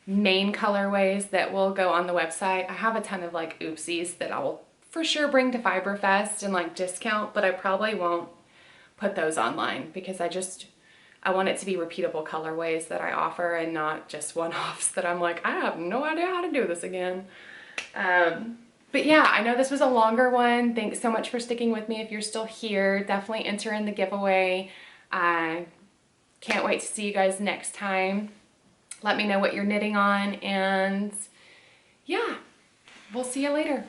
main colorways that will go on the website. I have a ton of like oopsies that I will for sure bring to Fiberfest and like discount, but I probably won't put those online because I want it to be repeatable colorways that I offer and not just one-offs that I'm like, I have no idea how to do this again. But yeah, I know this was a longer one. Thanks so much for sticking with me. If you're still here, definitely enter in the giveaway. I can't wait to see you guys next time. Let me know what you're knitting on, and yeah, we'll see you later.